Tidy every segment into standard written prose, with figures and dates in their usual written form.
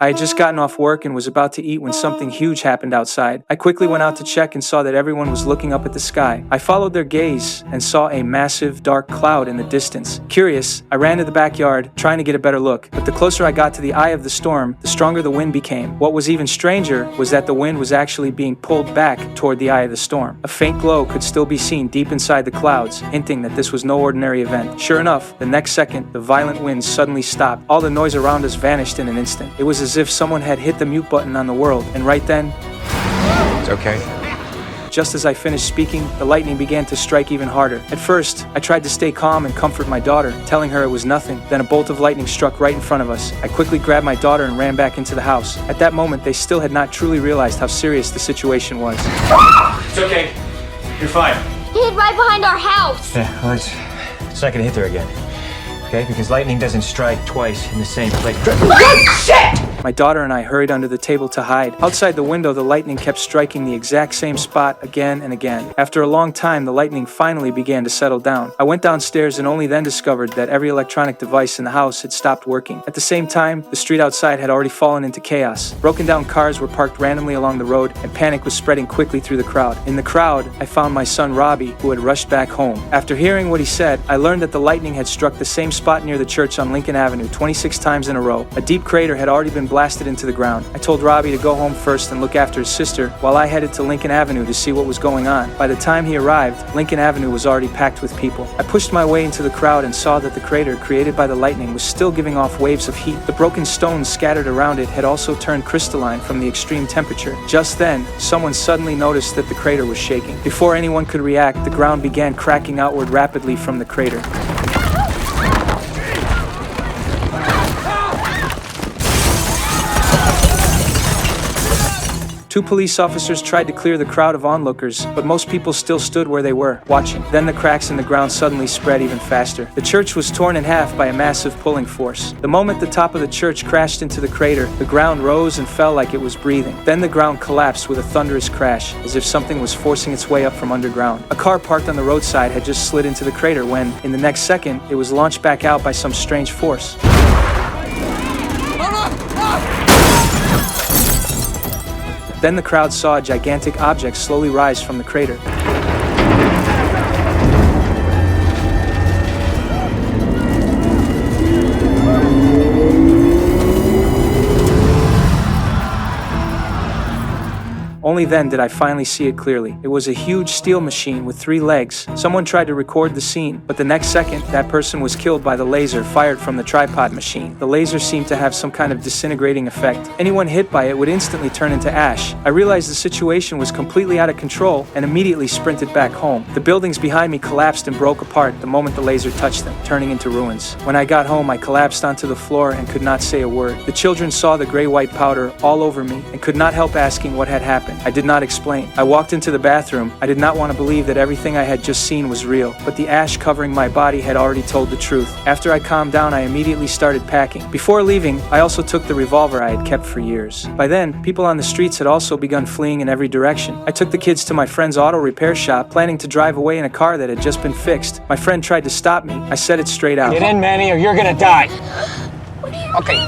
I had just gotten off work and was about to eat when something huge happened outside. I quickly went out to check and saw that everyone was looking up at the sky. I followed their gaze and saw a massive, dark cloud in the distance. Curious, I ran to the backyard, trying to get a better look. But the closer I got to the eye of the storm, the stronger the wind became. What was even stranger was that the wind was actually being pulled back toward the eye of the storm. A faint glow could still be seen deep inside the clouds, hinting that this was no ordinary event. Sure enough, the next second, the violent wind suddenly stopped. All the noise around us vanished in an instant. It was as if someone had hit the mute button on the world, and right then, It's okay. just as I finished speaking, the lightning began to strike even harder. At first, I tried to stay calm and comfort my daughter, telling her it was nothing. Then a bolt of lightning struck right in front of us. I quickly grabbed my daughter and ran back into the house. At that moment, they still had not truly realized how serious the situation was. It's okay. You're fine. He hid right behind our house. Yeah, well, it's not gonna hit there again. Okay? Because lightning doesn't strike twice in the same place. Shit! My daughter and I hurried under the table to hide. Outside the window, the lightning kept striking the exact same spot again and again. After a long time, the lightning finally began to settle down. I went downstairs and only then discovered that every electronic device in the house had stopped working. At the same time, the street outside had already fallen into chaos. Broken down cars were parked randomly along the road, and panic was spreading quickly through the crowd. In the crowd, I found my son Robbie, who had rushed back home. After hearing what he said, I learned that the lightning had struck the same spot near the church on Lincoln Avenue 26 times in a row. A deep crater had already been blasted into the ground. I told Robbie to go home first and look after his sister while I headed to Lincoln Avenue to see what was going on. By the time he arrived, Lincoln Avenue was already packed with people. I pushed my way into the crowd and saw that the crater created by the lightning was still giving off waves of heat. The broken stones scattered around it had also turned crystalline from the extreme temperature. Just then, someone suddenly noticed that the crater was shaking. Before anyone could react, the ground began cracking outward rapidly from the crater. Two police officers tried to clear the crowd of onlookers, but most people still stood where they were, watching. Then the cracks in the ground suddenly spread even faster. The church was torn in half by a massive pulling force. The moment the top of the church crashed into the crater, the ground rose and fell like it was breathing. Then the ground collapsed with a thunderous crash, as if something was forcing its way up from underground. A car parked on the roadside had just slid into the crater when, in the next second, it was launched back out by some strange force. Then the crowd saw a gigantic object slowly rise from the crater. Only then did I finally see it clearly. It was a huge steel machine with 3 legs. Someone tried to record the scene, but the next second, that person was killed by the laser fired from the tripod machine. The laser seemed to have some kind of disintegrating effect. Anyone hit by it would instantly turn into ash. I realized the situation was completely out of control and immediately sprinted back home. The buildings behind me collapsed and broke apart the moment the laser touched them, turning into ruins. When I got home, I collapsed onto the floor and could not say a word. The children saw the gray-white powder all over me and could not help asking what had happened. I did not explain. I walked into the bathroom. I did not want to believe that everything I had just seen was real, but the ash covering my body had already told the truth. After I calmed down, I immediately started packing. Before leaving, I also took the revolver I had kept for years. By then, people on the streets had also begun fleeing in every direction. I took the kids to my friend's auto repair shop, planning to drive away in a car that had just been fixed. My friend tried to stop me. I said it straight out. Get in, Manny, or you're gonna die. Okay.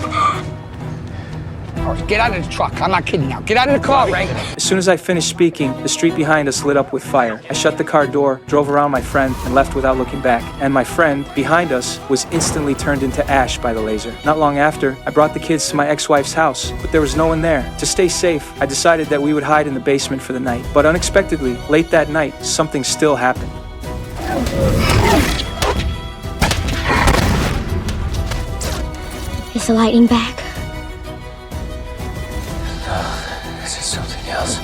All right, get out of the truck. I'm not kidding now. Get out of the car, Ray. As soon as I finished speaking, the street behind us lit up with fire. I shut the car door, drove around my friend, and left without looking back. And my friend, behind us, was instantly turned into ash by the laser. Not long after, I brought the kids to my ex-wife's house, but there was no one there. To stay safe, I decided that we would hide in the basement for the night. But unexpectedly, late that night, something still happened. Is the lightning back? This is something else.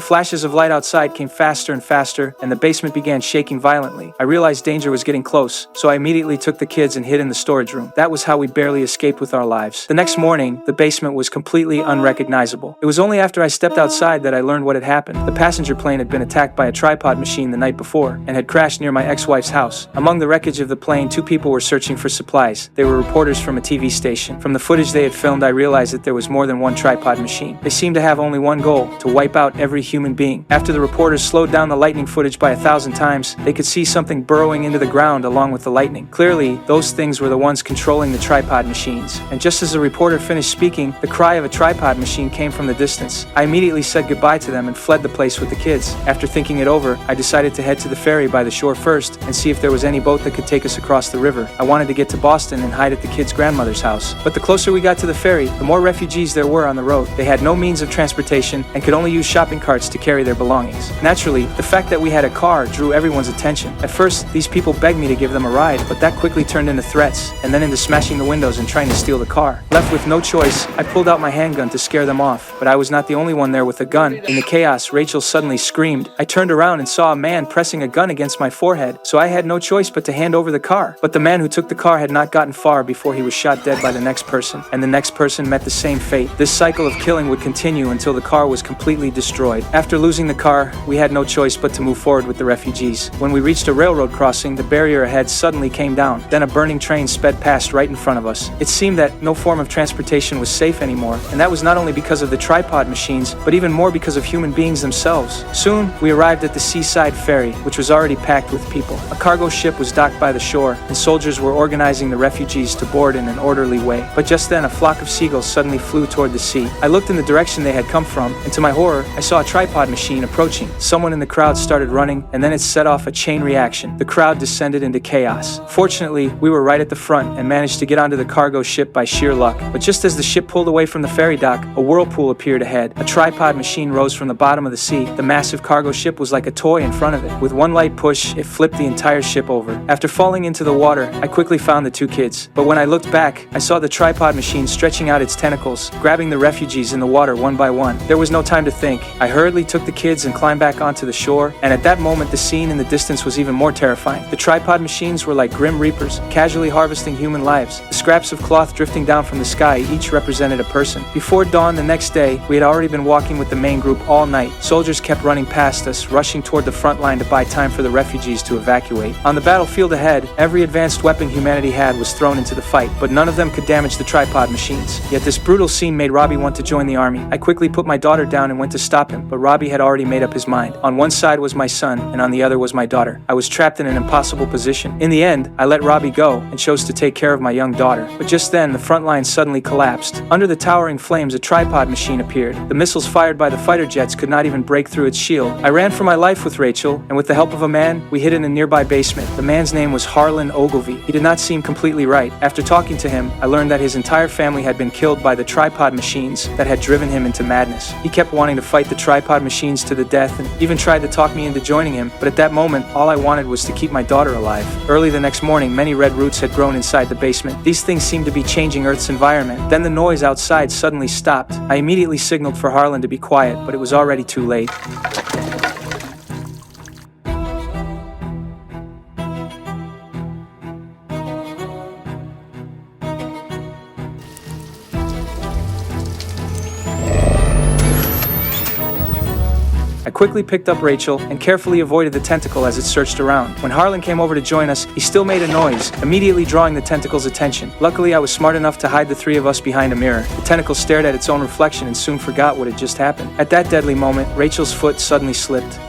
Flashes of light outside came faster and faster, and the basement began shaking violently. I realized danger was getting close, so I immediately took the kids and hid in the storage room. That was how we barely escaped with our lives. The next morning, the basement was completely unrecognizable. It was only after I stepped outside that I learned what had happened. The passenger plane had been attacked by a tripod machine the night before, and had crashed near my ex-wife's house. Among the wreckage of the plane, 2 people were searching for supplies. They were reporters from a TV station. From the footage they had filmed, I realized that there was more than one tripod machine. They seemed to have only one goal: to wipe out every human human being. After the reporters slowed down the lightning footage by 1,000 times, they could see something burrowing into the ground along with the lightning. Clearly, those things were the ones controlling the tripod machines. And just as the reporter finished speaking, the cry of a tripod machine came from the distance. I immediately said goodbye to them and fled the place with the kids. After thinking it over, I decided to head to the ferry by the shore first and see if there was any boat that could take us across the river. I wanted to get to Boston and hide at the kids' grandmother's house. But the closer we got to the ferry, the more refugees there were on the road. They had no means of transportation and could only use shopping carts to carry their belongings. Naturally, the fact that we had a car drew everyone's attention. At first, these people begged me to give them a ride, but that quickly turned into threats, and then into smashing the windows and trying to steal the car. Left with no choice, I pulled out my handgun to scare them off, but I was not the only one there with a gun. In the chaos, Rachel suddenly screamed. I turned around and saw a man pressing a gun against my forehead, so I had no choice but to hand over the car. But the man who took the car had not gotten far before he was shot dead by the next person, and the next person met the same fate. This cycle of killing would continue until the car was completely destroyed. After losing the car, we had no choice but to move forward with the refugees. When we reached a railroad crossing, the barrier ahead suddenly came down. Then a burning train sped past right in front of us. It seemed that no form of transportation was safe anymore, and that was not only because of the tripod machines, but even more because of human beings themselves. Soon, we arrived at the seaside ferry, which was already packed with people. A cargo ship was docked by the shore, and soldiers were organizing the refugees to board in an orderly way. But just then, a flock of seagulls suddenly flew toward the sea. I looked in the direction they had come from, and to my horror, I saw a tripod machine approaching. Someone in the crowd started running, and then it set off a chain reaction. The crowd descended into chaos. Fortunately, we were right at the front and managed to get onto the cargo ship by sheer luck. But just as the ship pulled away from the ferry dock, a whirlpool appeared ahead. A tripod machine rose from the bottom of the sea. The massive cargo ship was like a toy in front of it. With one light push, it flipped the entire ship over. After falling into the water, I quickly found the two kids. But when I looked back, I saw the tripod machine stretching out its tentacles, grabbing the refugees in the water one by one. There was no time to think. I hurriedly took the kids and climbed back onto the shore, and at that moment the scene in the distance was even more terrifying. The tripod machines were like grim reapers, casually harvesting human lives. The scraps of cloth drifting down from the sky each represented a person. Before dawn the next day, we had already been walking with the main group all night. Soldiers kept running past us, rushing toward the front line to buy time for the refugees to evacuate. On the battlefield ahead, every advanced weapon humanity had was thrown into the fight, but none of them could damage the tripod machines. Yet this brutal scene made Robbie want to join the army. I quickly put my daughter down and went to stop him, but Robbie had already made up his mind. On one side was my son, and on the other was my daughter. I was trapped in an impossible position. In the end, I let Robbie go and chose to take care of my young daughter. But just then, the front line suddenly collapsed. Under the towering flames, a tripod machine appeared. The missiles fired by the fighter jets could not even break through its shield. I ran for my life with Rachel, and with the help of a man, we hid in a nearby basement. The man's name was Harlan Ogilvy. He did not seem completely right. After talking to him, I learned that his entire family had been killed by the tripod machines that had driven him into madness. He kept wanting to fight the tripod machines to the death and even tried to talk me into joining him, but at that moment, all I wanted was to keep my daughter alive. Early the next morning, many red roots had grown inside the basement. These things seemed to be changing Earth's environment. Then the noise outside suddenly stopped. I immediately signaled for Harlan to be quiet, but it was already too late. I quickly picked up Rachel and carefully avoided the tentacle as it searched around. When Harlan came over to join us, he still made a noise, immediately drawing the tentacle's attention. Luckily, I was smart enough to hide the three of us behind a mirror. The tentacle stared at its own reflection and soon forgot what had just happened. At that deadly moment, Rachel's foot suddenly slipped.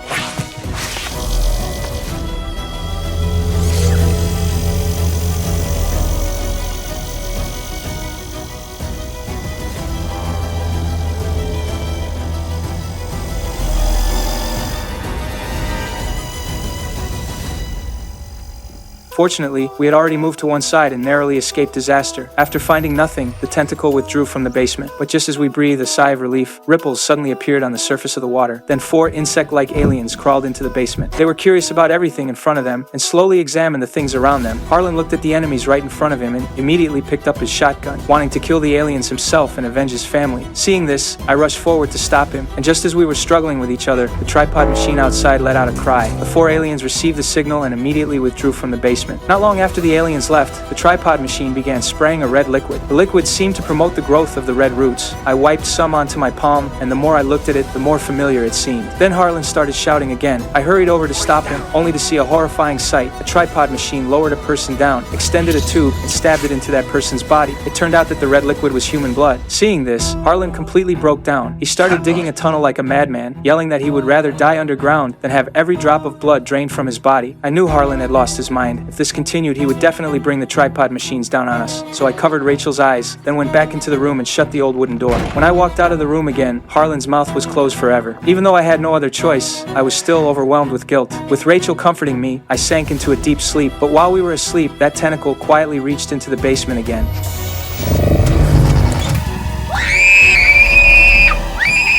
Fortunately, we had already moved to one side and narrowly escaped disaster. After finding nothing, the tentacle withdrew from the basement. But just as we breathed a sigh of relief, ripples suddenly appeared on the surface of the water. Then 4 insect-like aliens crawled into the basement. They were curious about everything in front of them and slowly examined the things around them. Harlan looked at the enemies right in front of him and immediately picked up his shotgun, wanting to kill the aliens himself and avenge his family. Seeing this, I rushed forward to stop him, and just as we were struggling with each other, the tripod machine outside let out a cry. The 4 aliens received the signal and immediately withdrew from the basement. basement. Not long after the aliens left, the tripod machine began spraying a red liquid. The liquid seemed to promote the growth of the red roots. I wiped some onto my palm, and the more I looked at it, the more familiar it seemed. Then Harlan started shouting again. I hurried over to stop him, only to see a horrifying sight. A tripod machine lowered a person down, extended a tube, and stabbed it into that person's body. It turned out that the red liquid was human blood. Seeing this, Harlan completely broke down. He started digging a tunnel like a madman, yelling that he would rather die underground than have every drop of blood drained from his body. I knew Harlan had lost his mind. If this continued, he would definitely bring the tripod machines down on us. So I covered Rachel's eyes, then went back into the room and shut the old wooden door. When I walked out of the room again, Harlan's mouth was closed forever. Even though I had no other choice, I was still overwhelmed with guilt. With Rachel comforting me, I sank into a deep sleep. But while we were asleep, that tentacle quietly reached into the basement again.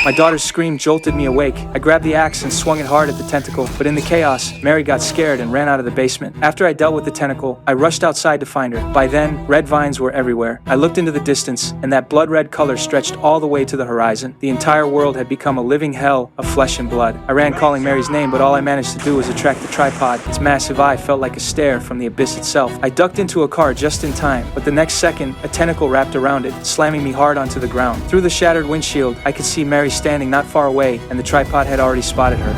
My daughter's scream jolted me awake. I grabbed the axe and swung it hard at the tentacle, but in the chaos, Mary got scared and ran out of the basement. After I dealt with the tentacle, I rushed outside to find her. By then, red vines were everywhere. I looked into the distance, and that blood-red color stretched all the way to the horizon. The entire world had become a living hell of flesh and blood. I ran calling Mary's name, but all I managed to do was attract the tripod. Its massive eye felt like a stare from the abyss itself. I ducked into a car just in time, but the next second, a tentacle wrapped around it, slamming me hard onto the ground. Through the shattered windshield, I could see Mary standing not far away, and the tripod had already spotted her.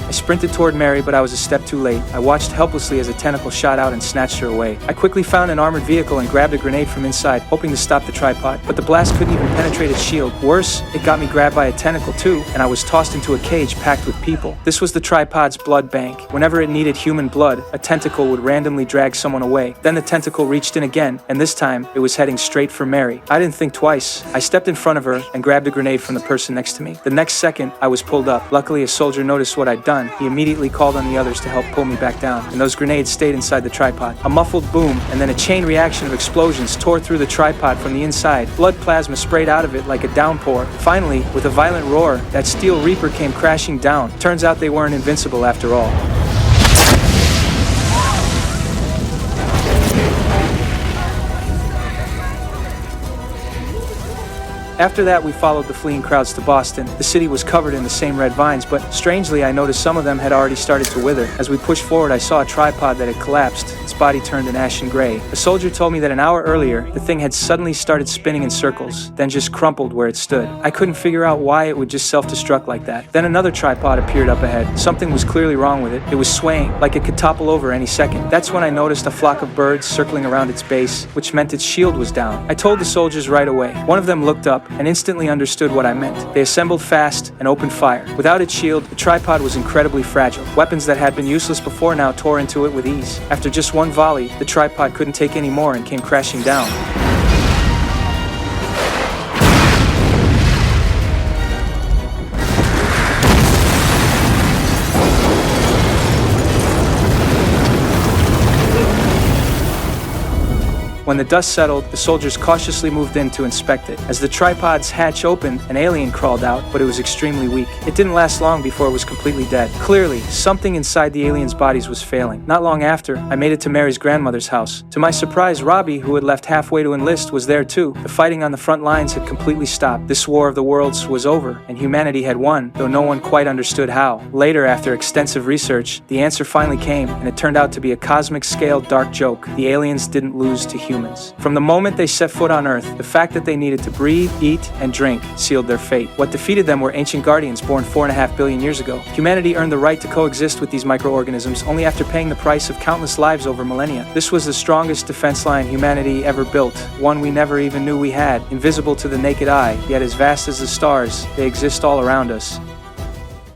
I sprinted toward Mary, but I was a step too late. I watched helplessly as a tentacle shot out and snatched her away. I quickly found an armored vehicle and grabbed a grenade from inside, hoping to stop the tripod, but the blast couldn't even penetrate its shield. Worse, it got me grabbed by a tentacle too, and I was tossed into a cage packed with people. This was the tripod's blood bank. Whenever it needed human blood, a tentacle would randomly drag someone away. Then the tentacle reached in again, and this time, it was heading straight for Mary. I didn't think twice. I stepped in front of her and grabbed a grenade from the person next to me. The next second, I was pulled up. Luckily, a soldier noticed what I'd done. He immediately called on the others to help pull me back down, and those grenades stayed inside the tripod. A muffled boom, and then a chain reaction of explosions tore through the tripod from the inside. Blood plasma sprayed out of it like a downpour. Finally, with a violent roar, that steel reaper came crashing down. Turns out they weren't invincible after all. After that, we followed the fleeing crowds to Boston. The city was covered in the same red vines, but strangely, I noticed some of them had already started to wither. As we pushed forward, I saw a tripod that had collapsed. Its body turned an ashen gray. A soldier told me that an hour earlier, the thing had suddenly started spinning in circles, then just crumpled where it stood. I couldn't figure out why it would just self-destruct like that. Then another tripod appeared up ahead. Something was clearly wrong with it. It was swaying, like it could topple over any second. That's when I noticed a flock of birds circling around its base, which meant its shield was down. I told the soldiers right away. One of them looked up and instantly understood what I meant. They assembled fast and opened fire. Without its shield, the tripod was incredibly fragile. Weapons that had been useless before now tore into it with ease. After just one volley, the tripod couldn't take any more and came crashing down. When the dust settled, the soldiers cautiously moved in to inspect it. As the tripod's hatch opened, an alien crawled out, but it was extremely weak. It didn't last long before it was completely dead. Clearly, something inside the aliens' bodies was failing. Not long after, I made it to Mary's grandmother's house. To my surprise, Robbie, who had left halfway to enlist, was there too. The fighting on the front lines had completely stopped. This war of the worlds was over, and humanity had won, though no one quite understood how. Later, after extensive research, the answer finally came, and it turned out to be a cosmic-scale dark joke. The aliens didn't lose to humans. From the moment they set foot on Earth, the fact that they needed to breathe, eat, and drink sealed their fate. What defeated them were ancient guardians born 4.5 billion years ago. Humanity earned the right to coexist with these microorganisms only after paying the price of countless lives over millennia. This was the strongest defense line humanity ever built, one we never even knew we had. Invisible to the naked eye, yet as vast as the stars, they exist all around us.